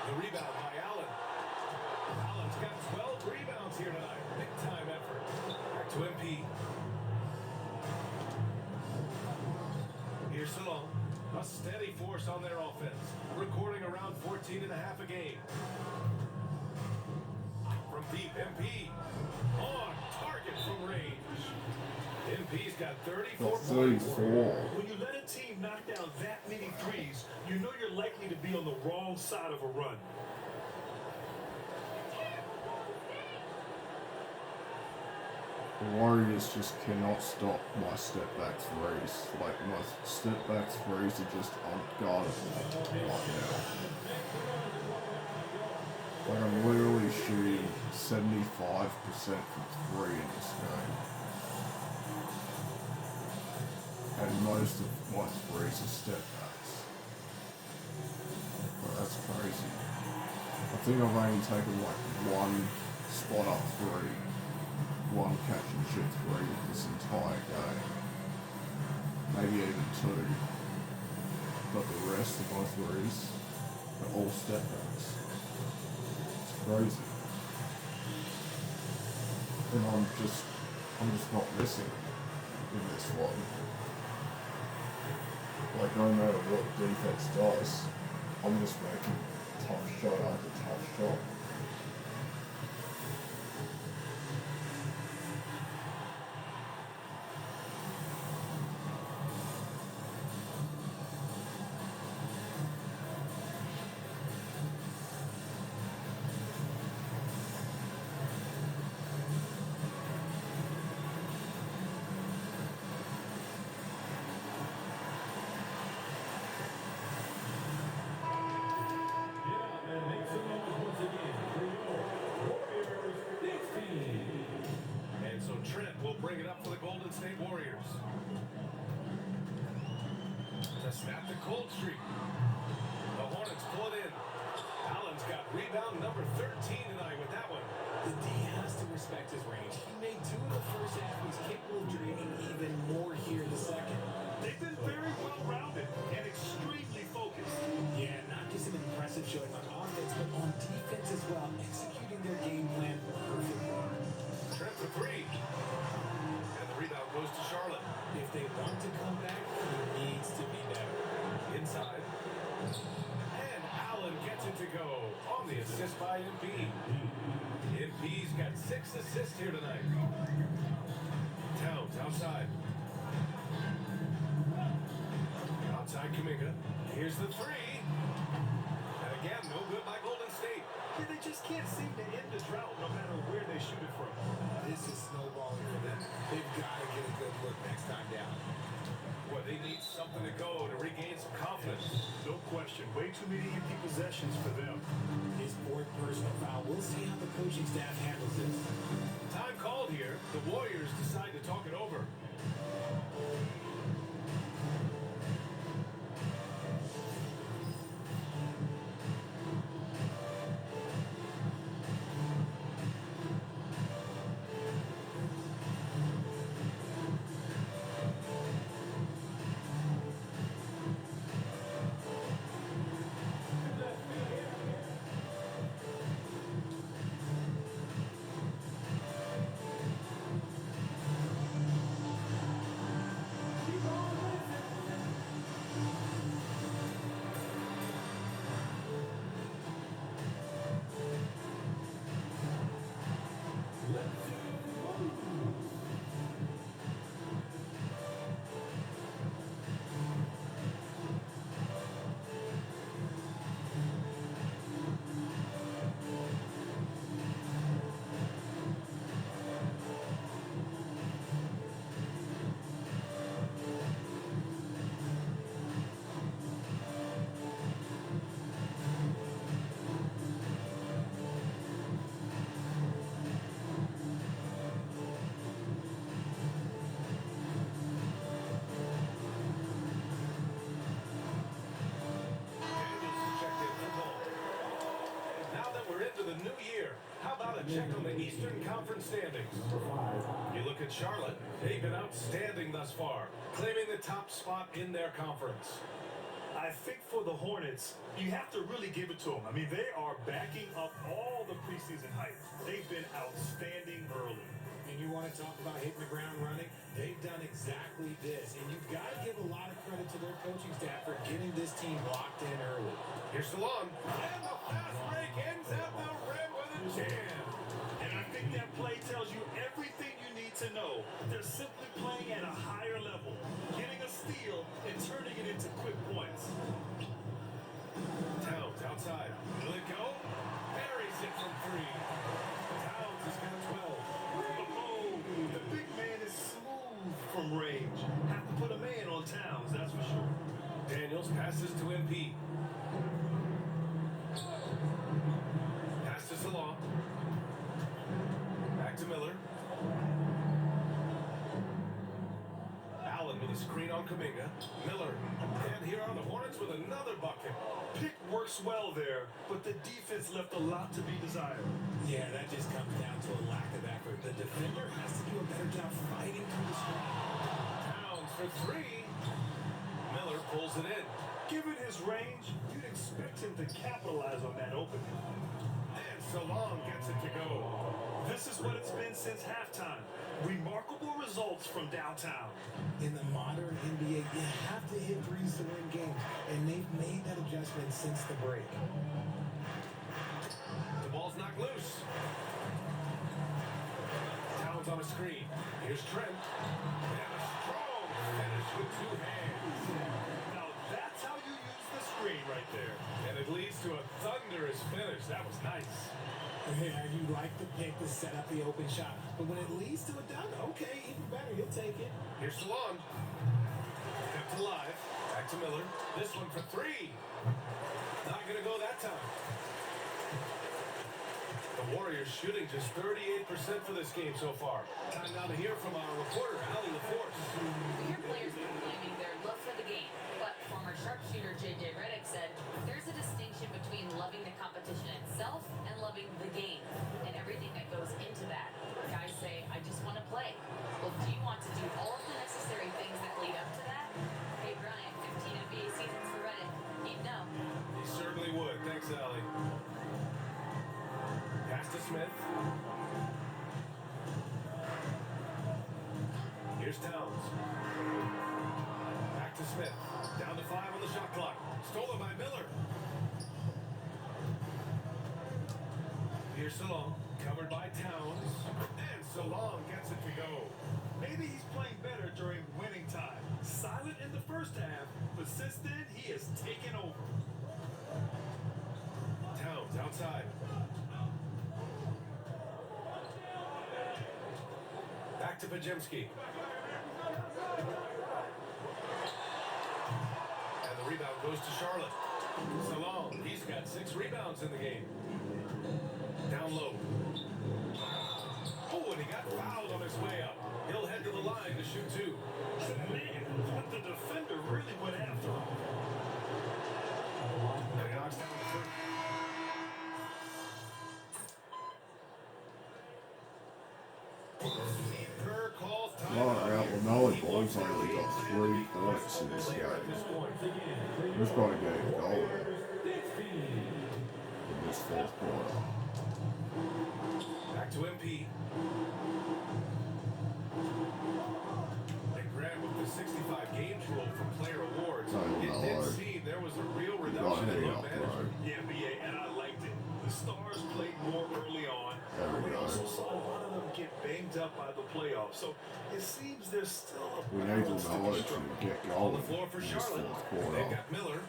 [SPEAKER 1] The rebound by Allen. Allen's got 12 rebounds here tonight. Big time effort. Back to MP. Here's Salon. A steady force on their offense. Recording around 14 and a half a game. From deep, MP. On target from range. MP's got 34
[SPEAKER 2] Got
[SPEAKER 1] points.
[SPEAKER 2] 34.
[SPEAKER 3] When you let a team knock down that many threes, you know you're likely to be on the wrong side of a run.
[SPEAKER 2] The Warriors just cannot stop my step back threes. Like, my step back threes are just unguardable right now. Like, I'm literally shooting 75% from three in this game. And most of my threes are step backs. But that's crazy. I think I've only taken like one spot up three. One catch and shoot three this entire game. Maybe even two. But the rest of my threes are all step backs. It's crazy. And I'm just not missing in this one. Like, no matter what defense does, I'm just making tough shot after tough shot.
[SPEAKER 1] And so Trent will bring it up for the Golden State Warriors. To snap the cold streak. The Hornets pull it in. Allen's got rebound number 13 tonight with that one.
[SPEAKER 5] The D has to respect his range. He made two in the first half. He's capable of draining even more here in the second.
[SPEAKER 3] They've been very well-rounded and extremely focused.
[SPEAKER 5] Yeah, not just an impressive showing on offense, but on defense as well, executing their game plan perfectly.
[SPEAKER 1] Trent for three. And the rebound goes to Charlotte.
[SPEAKER 5] If they want to come back, he needs to be better.
[SPEAKER 1] Inside. And Allen gets it to go on the assist by MP. MP's got 6 assists here tonight. Towns outside. Outside Kuminga. Here's the three. And again, no good by Golden State.
[SPEAKER 3] Yeah, they just can't seem to end the drought no matter where they shoot it from.
[SPEAKER 5] This is snowballing for them. They've got to get a good look next time down.
[SPEAKER 1] Boy, they need something to go to regain some confidence.
[SPEAKER 3] No question. Way too many empty possessions for them.
[SPEAKER 5] His fourth personal foul. We'll see how the coaching staff handles this.
[SPEAKER 1] Time called here. The Warriors decide to talk it over. A check on the Eastern Conference standings. You look at Charlotte. They've been outstanding thus far, claiming the top spot in their conference.
[SPEAKER 3] I think for the Hornets, you have to really give it to them. I mean, they are backing up all the preseason hype. They've been outstanding early.
[SPEAKER 5] And you want to talk about hitting the ground running? They've done exactly this. And you've got to give a lot of credit to their coaching staff for getting this team locked in early.
[SPEAKER 1] Here's Salon. And the fast break ends at the rim with a jam.
[SPEAKER 3] And I think that play tells you everything you need to know. They're simply playing at a higher level, getting a steal and turning it into quick points.
[SPEAKER 1] Towns outside. Will it go? Buries it from 3. Towns has got 12.
[SPEAKER 3] Oh, the big man is smooth from range. Have to put a man on Towns, that's for sure.
[SPEAKER 1] Daniels passes to MP. Pass to Salon. Back to Miller. Allen with a screen on Kuminga. Miller. And here are the Hornets with another bucket.
[SPEAKER 3] Pick works well there, but the defense left a lot to be desired.
[SPEAKER 5] Yeah, that just comes down to a lack of effort. The defender has to do a better job fighting through the screen.
[SPEAKER 1] Towns for 3. Miller pulls it in.
[SPEAKER 3] Given his range, you'd expect him to capitalize on that opening.
[SPEAKER 1] And Salon gets it to go.
[SPEAKER 3] This is what it's been since halftime. Remarkable results from downtown.
[SPEAKER 5] In the modern NBA, you have to hit threes to win games, and they've made that adjustment since the break.
[SPEAKER 1] The ball's knocked loose. Towns on a screen. Here's Trent. And a strong finish with 2 hands.
[SPEAKER 3] Now that's how you use the screen right there.
[SPEAKER 1] And it leads to a thunderous finish. That was nice.
[SPEAKER 5] Yeah, you like the pick to set up the open shot, but when it leads to a dunk, okay, even better, he'll take it.
[SPEAKER 1] Here's Salon. Kept alive. Back to Miller. This one for 3. Not going to go that time. The Warriors shooting just 38% for this game so far. Time now to hear from our reporter, Allie LaForce.
[SPEAKER 4] Your players are claiming their love for the game, but former sharpshooter J.J. Redick said there's a distinction between loving the competition itself and loving the game and everything that goes into that. Guys say, I just want to play. Well, do you want to do all of the necessary things that lead up to that? Hey, Brian, 15 NBA seasons for Redick. He'd know.
[SPEAKER 1] He certainly would. Thanks, Allie. Pass to Smith. Here's Towns. Back to Smith. Down to 5 on the shot clock. Stolen by Miller. Here's Salon. Covered by Towns. And Salon gets it to go.
[SPEAKER 3] Maybe he's playing better during winning time. Silent in the first half, but since then he has taken over.
[SPEAKER 1] Towns outside. Back to Pajemski. And the rebound goes to Charlotte. Salon, he's got 6 rebounds in the game. Down low. Oh, and he got fouled on his way up. He'll head to the line to shoot 2.
[SPEAKER 3] Man, but the defender really went after him.
[SPEAKER 1] And he knocks down the first. Steve Kerr calls time.
[SPEAKER 2] Alright, well, Molly's only got 3 points in this game. He's got to get a goal in this 4th quarter.
[SPEAKER 1] Back to MP. And Grant with the 65 games rule for player awards.
[SPEAKER 2] Oh,
[SPEAKER 1] It
[SPEAKER 2] no.
[SPEAKER 1] did seem there was a real
[SPEAKER 2] You got
[SPEAKER 1] reduction in
[SPEAKER 2] hang
[SPEAKER 1] load
[SPEAKER 2] up, bro.
[SPEAKER 1] management.
[SPEAKER 3] Yeah, BA, and I liked it. The stars played more early on.
[SPEAKER 2] There we
[SPEAKER 3] We
[SPEAKER 2] go.
[SPEAKER 3] also saw a lot of them get banged up by the playoffs. So it seems there's still a
[SPEAKER 2] We need
[SPEAKER 3] balance to be
[SPEAKER 2] Lamelo
[SPEAKER 3] struck.
[SPEAKER 2] to get
[SPEAKER 1] On
[SPEAKER 2] going
[SPEAKER 1] the floor for
[SPEAKER 2] in this
[SPEAKER 1] Charlotte.
[SPEAKER 2] 4th
[SPEAKER 1] They've
[SPEAKER 2] quarter.
[SPEAKER 1] got Miller.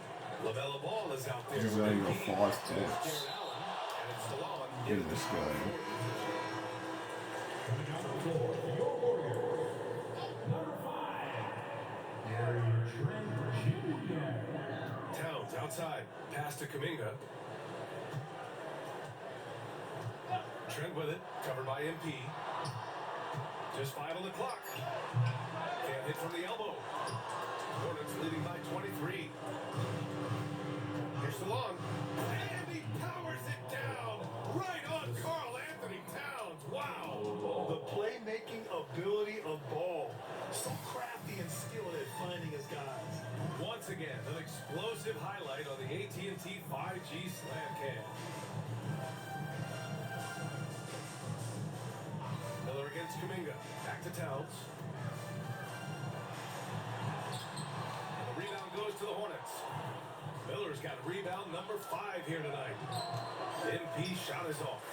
[SPEAKER 1] LaMelo Ball is out there.
[SPEAKER 2] He's
[SPEAKER 1] with
[SPEAKER 2] only got
[SPEAKER 1] MP.
[SPEAKER 2] 5
[SPEAKER 1] There's
[SPEAKER 2] points
[SPEAKER 1] Jared Allen. And it's Salon
[SPEAKER 2] in this game.
[SPEAKER 1] Towns outside. Pass to Kuminga. Trent with it. Covered by MP. Just 5 on the clock. Can't hit from the elbow. Hornets leading by 23. Here's Salon. And he powers it down. Right on Karl Anthony YG slam cam. Miller against Kuminga. Back to Towns. And the rebound goes to the Hornets. Miller's got rebound number 5 here tonight. MP shot is off.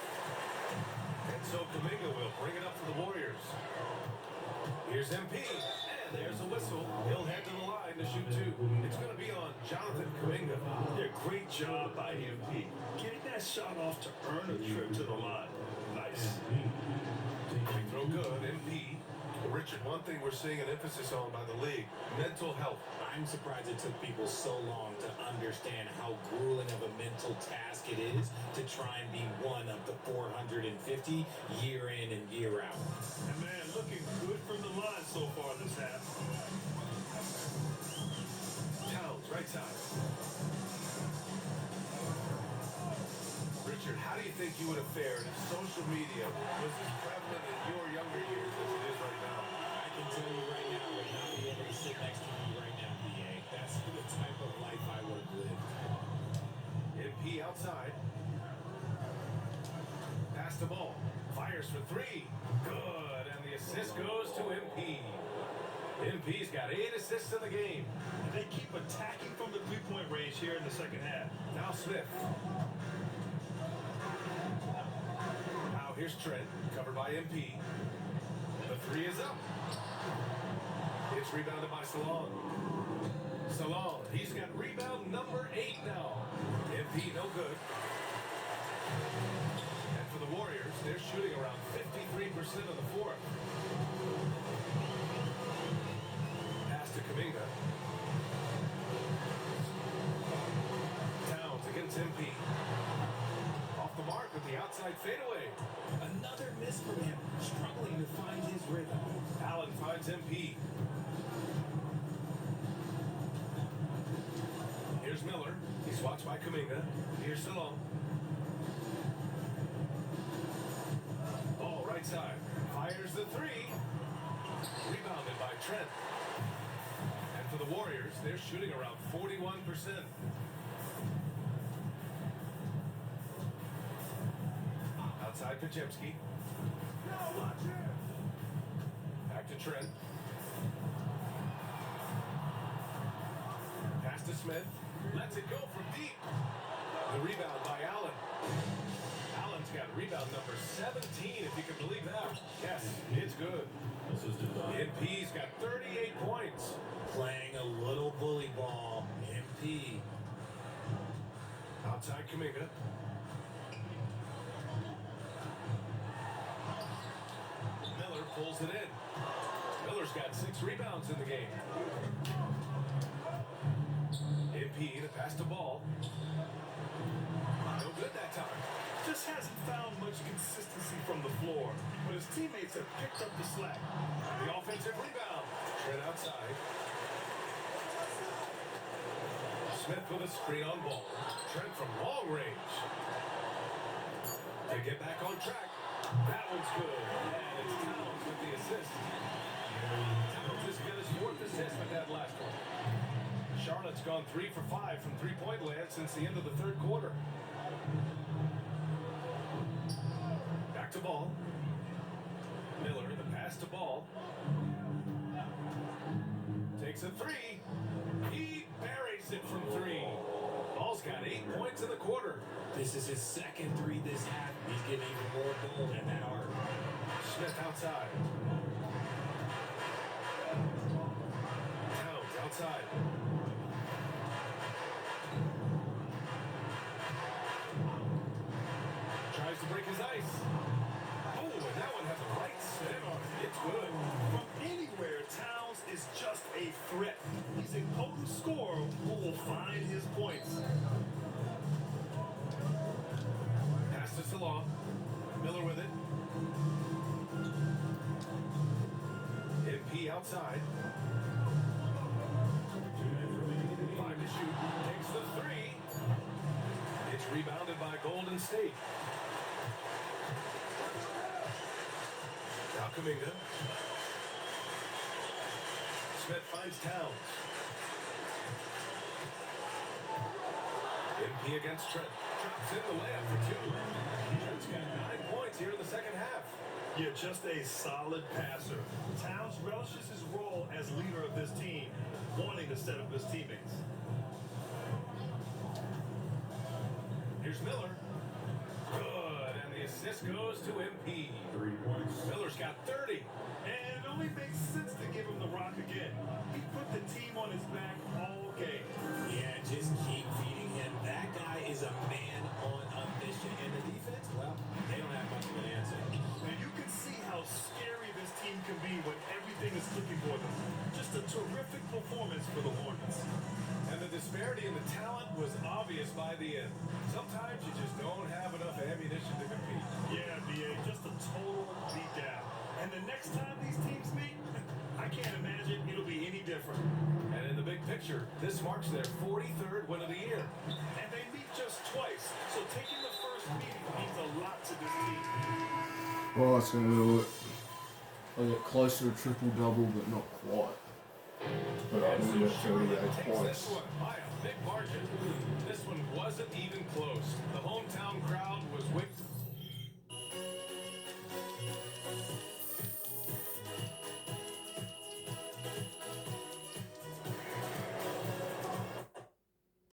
[SPEAKER 1] And so Kuminga will bring it up for the Warriors. Here's MP. And there's a whistle. He'll head to the line to shoot 2. It's going to be on Jonathan Kuminga.
[SPEAKER 3] Yeah, great job by MP. Getting that shot off to earn a trip to the line. Nice.
[SPEAKER 1] Free throw good. MP. Richard, one thing we're seeing an emphasis on by the league, mental health.
[SPEAKER 5] I'm surprised it took people so long to understand how grueling of a mental task it is to try and be one of the 450 year in and year out.
[SPEAKER 3] And man, looking good from the line so far this half.
[SPEAKER 1] Towns, right side. Richard, how do you think you would have fared if social media was as prevalent in your younger years as it is right now?
[SPEAKER 5] I can tell you right now, I would not be able to sit next to you right now, BA. That's the type of life I would have lived.
[SPEAKER 1] MP outside. Pass the ball. Fires for 3. Good. And the assist goes to MP. MP's got 8 assists in the game.
[SPEAKER 3] And they keep attacking from the three-point range here in the second half.
[SPEAKER 1] Now Smith. Now here's Trent, covered by MP. The 3 is up. It's rebounded by Salon. Salon, he's got rebound number 8 now. MP, no good. And for the Warriors, they're shooting around 53% of the fourth. Pass to Kuminga. Towns against MP. Off the mark with the outside fadeaway.
[SPEAKER 5] Another miss from him, struggling to find his rhythm.
[SPEAKER 1] Allen finds MP. Here's Miller. He's watched by Kuminga. Here's Salon. Ball right side. Fires the 3. Rebounded by Trent. And for the Warriors, they're shooting around 41%. Outside Podziemski. Back to Trent. Pass to Smith. Lets it go from deep. The rebound by Allen. Allen's got rebound number 17, if you can believe that. Yes, it's good. MP's got 38 points.
[SPEAKER 5] Playing a little bully ball. MP.
[SPEAKER 1] Outside Kuminga. Miller pulls it in. Miller's got 6 rebounds in the game. MP to pass the ball. No good that time.
[SPEAKER 3] Just hasn't found much consistency from the floor, but his teammates have picked up the slack.
[SPEAKER 1] The offensive rebound. Trent outside. Smith with a screen on ball. Trent from long range. They get back on track. That one's good. And it's Towns with the assist. Towns just got his 4th assist with that last one. Charlotte's gone 3 for 5 from three-point land since the end of the 3rd quarter. Back to ball. Miller, the pass to ball. Takes a 3. He buries it from 3. Ball's got 8 points in the quarter.
[SPEAKER 5] This is his 2nd 3 this half. He's getting even more bold at that arc.
[SPEAKER 1] Smith outside. Towns outside. Tries to break his ice. Oh, and that one has a right spin on it. It's good.
[SPEAKER 3] From anywhere, Towns is just a threat. He's a potent scorer who will find his points.
[SPEAKER 1] Pass to Salon. Miller with it. MP outside. 5 to shoot. Takes the 3. It's rebounded by Golden State. Now Kuminga. Smith finds Towns. MP against Trent. Drops in the layup for two. Trent's got 9 points here in the second half.
[SPEAKER 3] Yeah, just a solid passer. Towns relishes his role as leader of this team, wanting to set up his teammates.
[SPEAKER 1] Here's Miller. Good, and the assist goes to MP. 3 points. Miller's got 30.
[SPEAKER 3] And it only makes sense to give him the rock again. He put the team on his back all game.
[SPEAKER 5] Yeah, just keep feeding him. That guy is a man on a mission. And the defense, well, they don't have much of an answer.
[SPEAKER 3] And you can see how scary this team can be when everything is clicking for them. Just a terrific performance for the Hornets.
[SPEAKER 1] And the disparity in the talent was obvious by the end. Sometimes you just don't have enough ammunition to compete.
[SPEAKER 3] Yeah, BA, just a total beatdown. And the next time these teams meet, I can't imagine it'll be any different.
[SPEAKER 1] And in the big picture, this marks their 43rd win of the year.
[SPEAKER 3] And they meet just twice, so taking the first meeting means a lot to this team.
[SPEAKER 2] Well, that's going to do it. I get close to a triple-double, but not quite. But I
[SPEAKER 1] And
[SPEAKER 2] do
[SPEAKER 1] so
[SPEAKER 2] get
[SPEAKER 1] Charlotte
[SPEAKER 2] 38
[SPEAKER 1] takes
[SPEAKER 2] points.
[SPEAKER 1] this one by a big margin. This one wasn't even close. The hometown crowd was with